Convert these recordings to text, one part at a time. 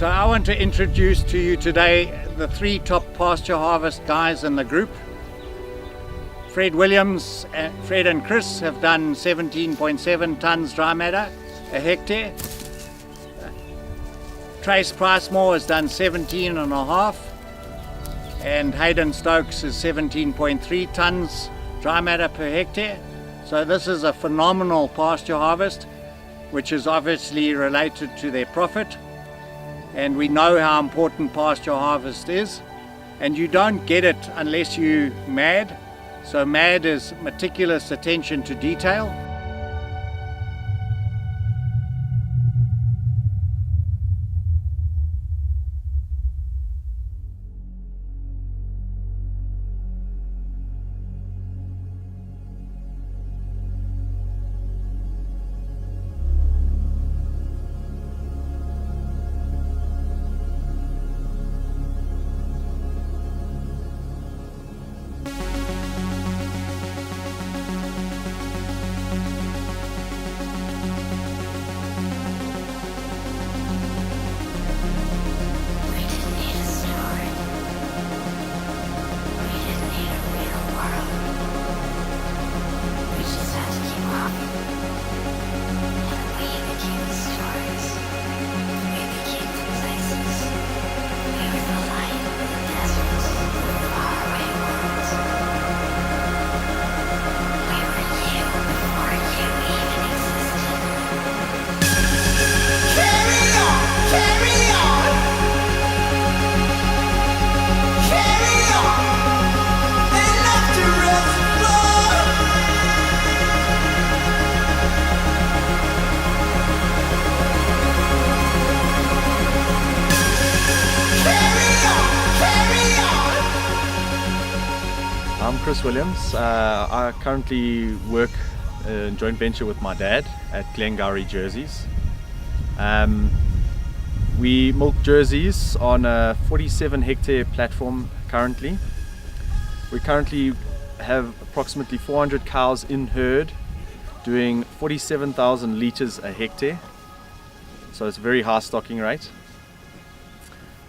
So I want to introduce to you today the three top pasture harvest guys in the group. Fred Williams, Fred and Chris have done 17.7 tonnes dry matter a hectare. Trace Pricemore has done 17.5, and Hayden Stokes is 17.3 tonnes dry matter per hectare. So this is a phenomenal pasture harvest, which is obviously related to their profit. And we know how important pasture harvest is, and you don't get it unless you're mad. So MAD is meticulous attention to detail. I'm Chris Williams. I currently work in joint venture with my dad at Glengarry Jerseys. We milk jerseys on a 47 hectare platform currently. We currently have approximately 400 cows in herd doing 47,000 litres a hectare. So it's a very high stocking rate.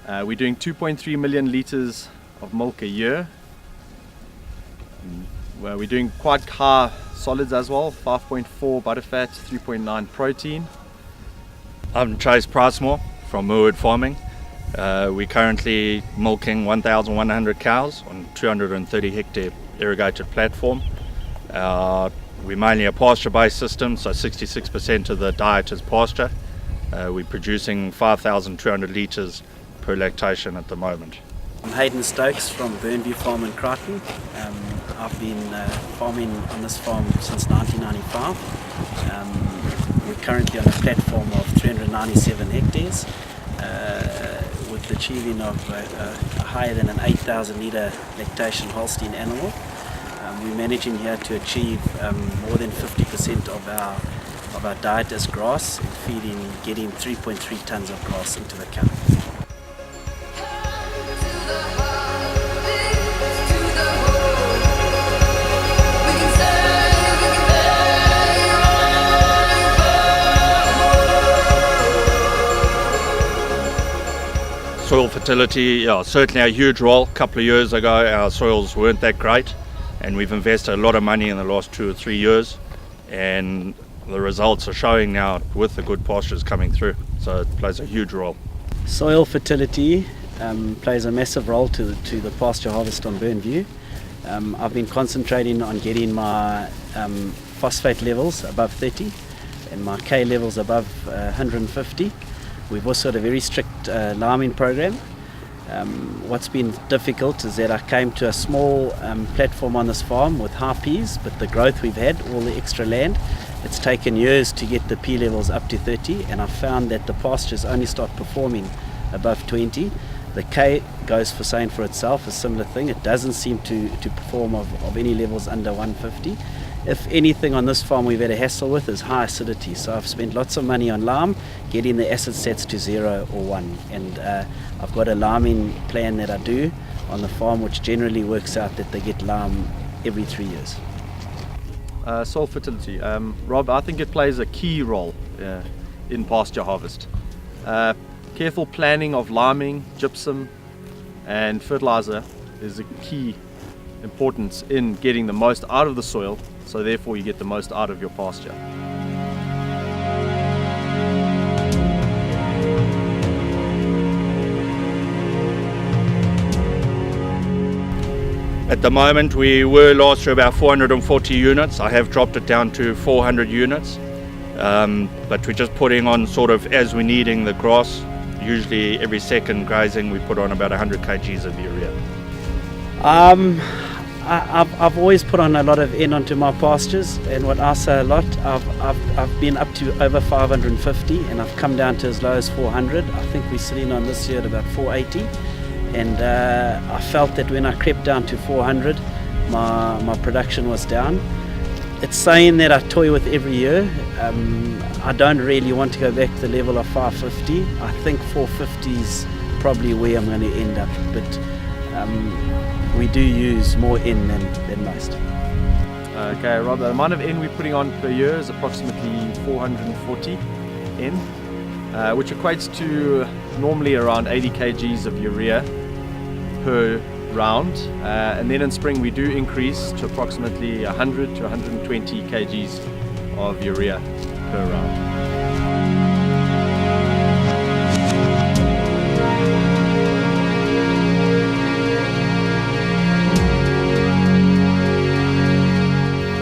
We're doing 2.3 million litres of milk a year. Well, we're doing quite high solids as well, 5.4 butterfat, 3.9 protein. I'm Trace Pricemore from Moorwood Farming. We're currently milking 1,100 cows on 230 hectare irrigated platform. We're mainly a pasture-based system, so 66% of the diet is pasture. We're producing 5,200 litres per lactation at the moment. I'm Hayden Stokes from Burnview Farm in Crichton. I've been farming on this farm since 1995. We're currently on a platform of 397 hectares with the achieving of a higher than an 8,000 litre lactation Holstein animal. We're managing here to achieve more than 50% of our diet as grass, and getting 3.3 tonnes of grass into the cow. Soil fertility, certainly a huge role. A couple of years ago our soils weren't that great, and we've invested a lot of money in the last 2 or 3 years, and the results are showing now with the good pastures coming through, so it plays a huge role. Soil fertility plays a massive role to the pasture harvest on Burnview. I've been concentrating on getting my phosphate levels above 30 and my K levels above 150. We've also got a very strict lambing program. What's been difficult is that I came to a small platform on this farm with high P's, but the growth we've had, all the extra land, it's taken years to get the P levels up to 30, and I found that the pastures only start performing above 20. The K goes for saying for itself, a similar thing. It doesn't seem to perform of any levels under 150. If anything on this farm we've had a hassle with is high acidity, so I've spent lots of money on lime, getting the acid stats to 0 or 1, and I've got a liming plan that I do on the farm which generally works out that they get lime every 3 years. Soil fertility. Rob, I think it plays a key role in pasture harvest. Careful planning of liming, gypsum and fertilizer is a key importance in getting the most out of the soil, so therefore you get the most out of your pasture. At the moment, we were last year about 440 units. I have dropped it down to 400 units, but we're just putting on sort of as we're needing the grass. Usually every second grazing we put on about 100 kgs of urea. I've always put on a lot of N onto my pastures, and what I say a lot, I've been up to over 550 and I've come down to as low as 400. I think we're sitting on this year at about 480, and I felt that when I crept down to 400 my production was down. It's saying that I toy with every year. I don't really want to go back to the level of 550. I think 450 is probably where I'm going to end up, but we do use more N than most. Okay, Rob, the amount of N we're putting on per year is approximately 440 N, which equates to normally around 80 kgs of urea per round, and then in spring we do increase to approximately 100 to 120 kgs of urea per round.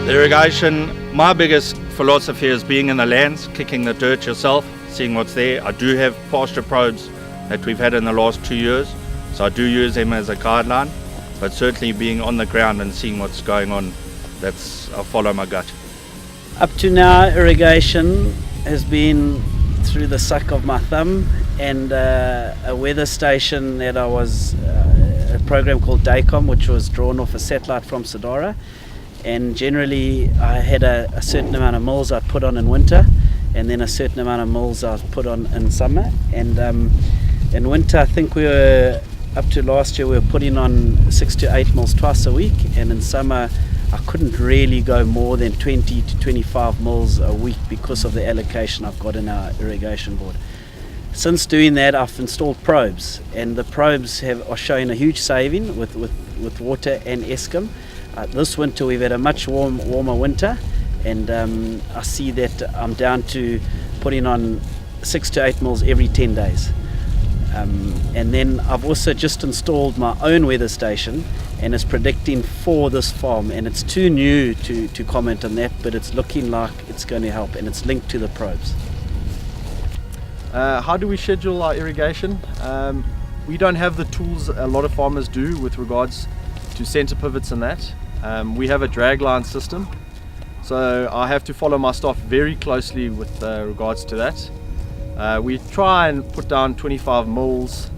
The irrigation, my biggest philosophy is being in the lands, kicking the dirt yourself, seeing what's there. I do have pasture probes that we've had in the last 2 years, so I do use them as a guideline, but certainly being on the ground and seeing what's going on, I follow my gut. Up to now, irrigation has been through the suck of my thumb, and a weather station that I was, a program called DACOM, which was drawn off a satellite from Sedara, and generally I had a certain amount of mills I'd put on in winter, and then a certain amount of mills I'd put on in summer. And in winter, I think we were up to last year we were putting on 6 to 8 mils twice a week, and in summer I couldn't really go more than 20 to 25 mils a week because of the allocation I've got in our irrigation board. Since doing that, I've installed probes, and the probes are showing a huge saving with water and Eskom. This winter we've had a much warmer winter, and I see that I'm down to putting on 6 to 8 mils every 10 days. And then I've also just installed my own weather station, and it's predicting for this farm, and it's too new to comment on that, but it's looking like it's going to help, and it's linked to the probes. How do we schedule our irrigation? We don't have the tools a lot of farmers do with regards to center pivots and that. We have a dragline system, so I have to follow my staff very closely with regards to that. We try and put down 25 mils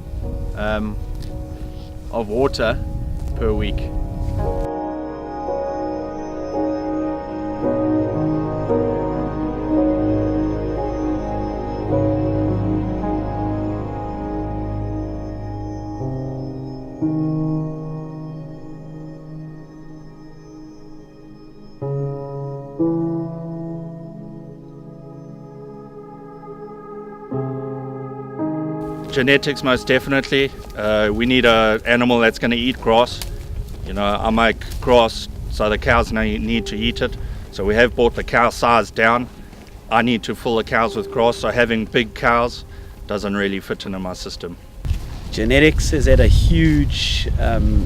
of water per week. Genetics, most definitely. We need an animal that's going to eat grass. You know, I make grass so the cows need to eat it. So we have brought the cow size down. I need to fill the cows with grass, so having big cows doesn't really fit into my system. Genetics has had a huge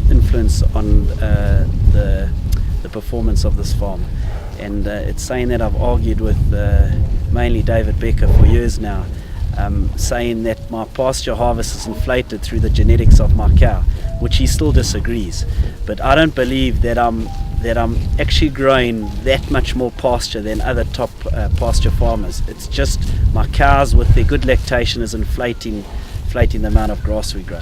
influence on the performance of this farm, and it's saying that I've argued with mainly David Becker for years now, saying that my pasture harvest is inflated through the genetics of my cow, which he still disagrees. But I don't believe that I'm actually growing that much more pasture than other top pasture farmers. It's just my cows with their good lactation is inflating the amount of grass we grow.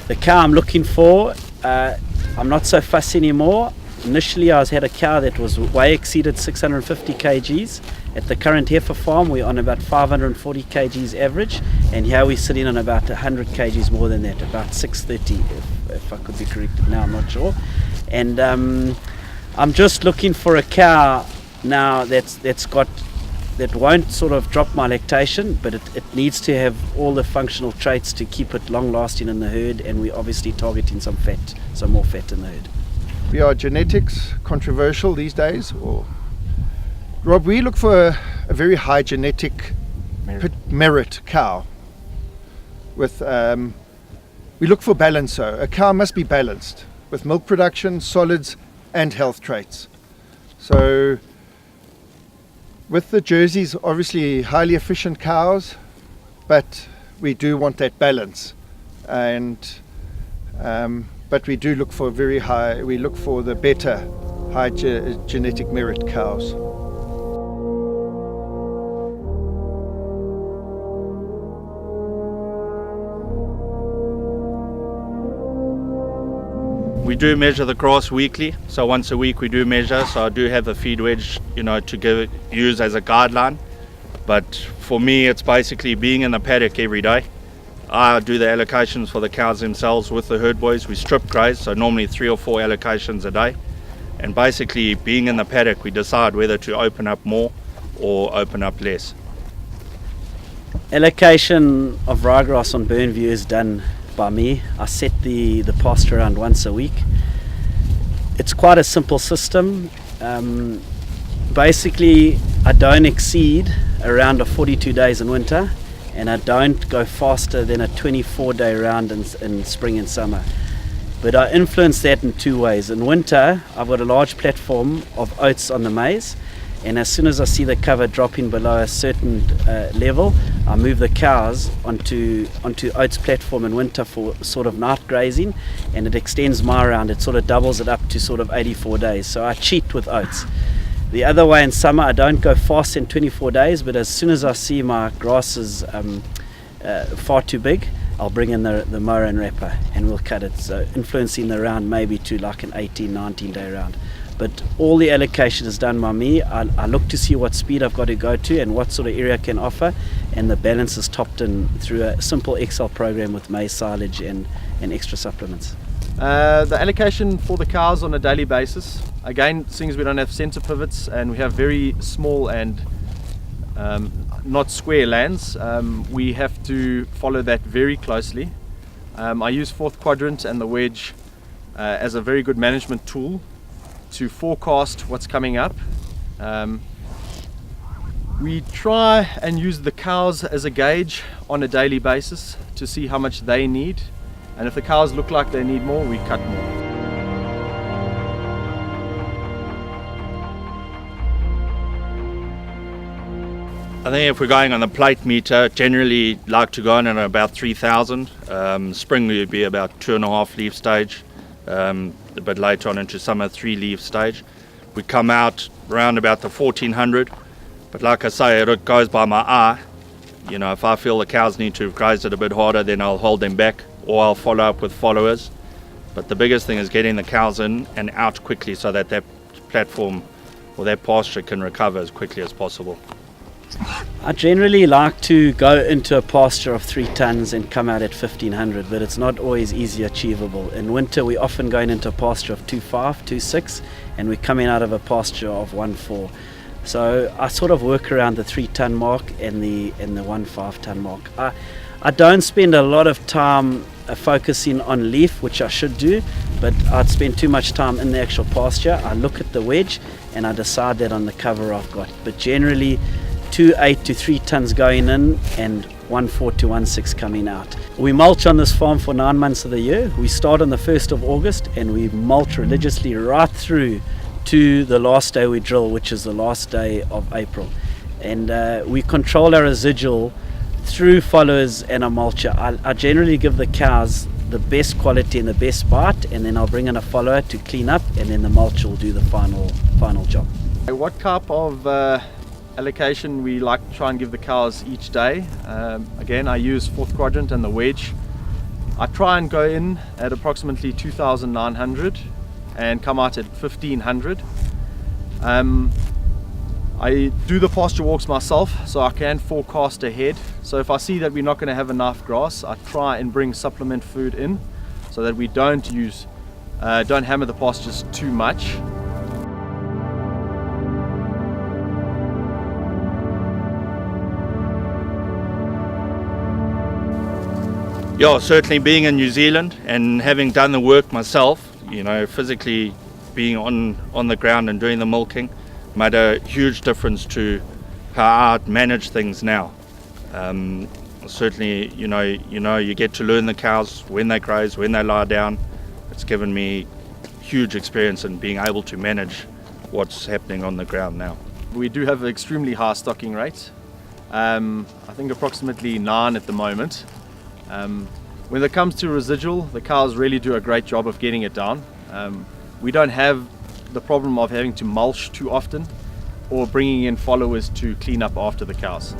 The cow I'm looking for, I'm not so fussy anymore. Initially I had a cow that was way exceeded 650 kgs. At the current heifer farm we're on about 540 kgs average, and here we're sitting on about 100 kgs more than that, about 630 if I could be corrected now, I'm not sure. And I'm just looking for a cow now that's got that won't sort of drop my lactation, but it needs to have all the functional traits to keep it long lasting in the herd, and we're obviously targeting some more fat in the herd. Are genetics controversial these days? Or Rob, we look for a very high genetic merit cow. With we look for balance. So a cow must be balanced with milk production, solids, and health traits. So with the Jerseys, obviously highly efficient cows, but we do want that balance, and but we do look for very high. We look for the better high genetic merit cows. We do measure the grass weekly, so once a week we do measure. So I do have a feed wedge, to use as a guideline. But for me, it's basically being in the paddock every day. I do the allocations for the cows themselves with the herd boys. We strip graze, so normally 3 or 4 allocations a day. And basically, being in the paddock, we decide whether to open up more or open up less. Allocation of ryegrass on Burnview is done by me. I set the pasture around once a week. It's quite a simple system. Basically, I don't exceed around 42 days in winter, and I don't go faster than a 24-day round in spring and summer. But I influence that in 2 ways. In winter, I've got a large platform of oats on the maize, and as soon as I see the cover dropping below a certain level, I move the cows onto oats platform in winter for sort of night grazing, and it extends my round. It sort of doubles it up to sort of 84 days. So I cheat with oats. The other way, in summer, I don't go fast in 24 days, but as soon as I see my grass is far too big, I'll bring in the mower and wrapper, and we'll cut it. So influencing the round maybe to like an 18-19 day round. But all the allocation is done by me. I look to see what speed I've got to go to and what sort of area I can offer, and the balance is topped in through a simple Excel program with maize silage and extra supplements. The allocation for the cows on a daily basis, again, seeing as we don't have center pivots and we have very small and not square lands, we have to follow that very closely. I use 4th quadrant and the wedge as a very good management tool to forecast what's coming up. We try and use the cows as a gauge on a daily basis to see how much they need, and if the cows look like they need more, we cut more. I think if we're going on the plate meter, generally like to go in at about 3,000. Spring would be about 2.5 leaf stage. A bit later on into summer, 3 leaf stage. We come out around about the 1400, but like I say, it goes by my eye. If I feel the cows need to have grazed it a bit harder, then I'll hold them back, or I'll follow up with followers. But the biggest thing is getting the cows in and out quickly so that platform or that pasture can recover as quickly as possible. I generally like to go into a pasture of 3 tons and come out at 1500, but it's not always easy achievable. In winter, we're often going into a pasture of 2.5, 2.6, and we're coming out of a pasture of 1.4. So I sort of work around the 3 ton mark and the 1.5 ton mark. I don't spend a lot of time focusing on leaf, which I should do, but I'd spend too much time in the actual pasture. I look at the wedge and I decide that on the cover I've got. But generally, 2.8 to 3 tons going in and 1.4 to 1.6 coming out. We mulch on this farm for 9 months of the year. We start on the 1st of August and we mulch religiously right through to the last day we drill, which is the last day of April. And we control our residual through followers and a mulcher. I generally give the cows the best quality and the best bite, and then I'll bring in a follower to clean up, and then the mulcher will do the final job. What type of allocation we like to try and give the cows each day? Again, I use 4th quadrant and the wedge. I try and go in at approximately 2,900 and come out at 1,500. I do the pasture walks myself, so I can forecast ahead. So if I see that we're not going to have enough grass, I try and bring supplement food in so that we don't hammer the pastures too much. Yeah, certainly being in New Zealand and having done the work myself, you know, physically being on the ground and doing the milking made a huge difference to how I manage things now. Certainly, you get to learn the cows when they graze, when they lie down. It's given me huge experience in being able to manage what's happening on the ground now. We do have an extremely high stocking rate. I think approximately 9 at the moment. When it comes to residual, the cows really do a great job of getting it down. We don't have the problem of having to mulch too often or bringing in followers to clean up after the cows.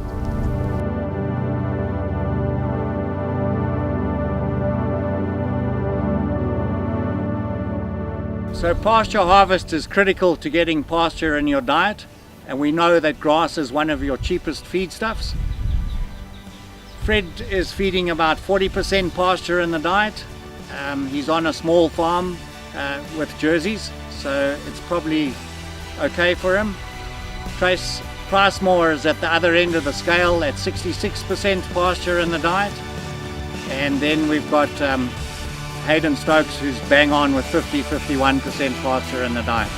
So pasture harvest is critical to getting pasture in your diet, and we know that grass is one of your cheapest feedstuffs. Fred is feeding about 40% pasture in the diet. He's on a small farm with jerseys, so it's probably okay for him. Trace Pricemore is at the other end of the scale at 66% pasture in the diet. And then we've got Hayden Stokes, who's bang on with 51% pasture in the diet.